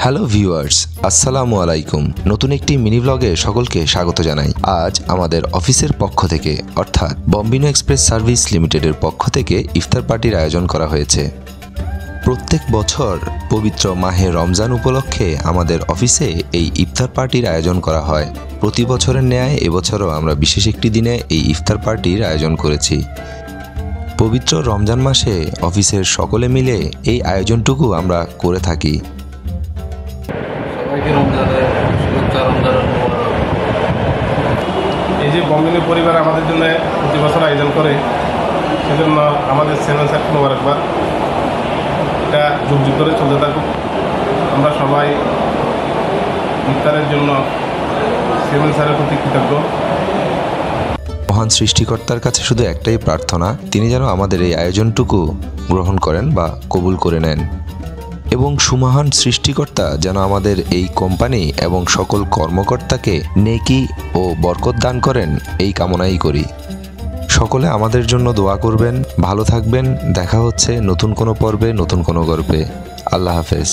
Hello viewers, আসসালামু আলাইকুম। নতুন একটি মিনি ব্লগে সকলকে স্বাগত জানাই। আজ আমাদের অফিসের পক্ষ থেকে অর্থাৎ বম্বিনো এক্সপ্রেস সার্ভিস লিমিটেডের পক্ষ থেকে ইফতার পার্টির আয়োজন করা হয়েছে। প্রত্যেক বছর পবিত্র মাহে রমজান উপলক্ষে আমাদের অফিসে এই ইফতার পার্টির আয়োজন করা হয়। প্রতি বছরের ন্যায় এবছরও আমরা বিশেষ একটি দিনে এই ইফতার পার্টির আয়োজন করেছি। পবিত্র রমজান মাসে অফিসের সকলে মিলে এই আয়োজনটুকু আমরা করে থাকি। এই যে বম্বিনো পরিবার আমাদের জন্য প্রতি বছর আয়োজন করে, সেজন্য আমাদের সেভেন স্যার মোবারকবাদ। এটা যুগ যুগ ধরে চলতে থাকুক। আমরা সবাই ইফতারের জন্য সেভেন স্যারের প্রতি কৃতজ্ঞ। মহান সৃষ্টিকর্তার কাছে শুধু একটাই প্রার্থনা, তিনি যেন আমাদের এই আয়োজনটুকু গ্রহণ করেন বা কবুল করে নেন, এবং সুমহান সৃষ্টিকর্তা যেন আমাদের এই কোম্পানি এবং সকল কর্মকর্তাকে নেকি ও বরকত দান করেন, এই কামনাই করি। সকলে আমাদের জন্য দোয়া করবেন। ভালো থাকবেন। দেখা হচ্ছে নতুন কোনো পর্বে, নতুন কোনো গল্পে। আল্লাহ হাফেজ।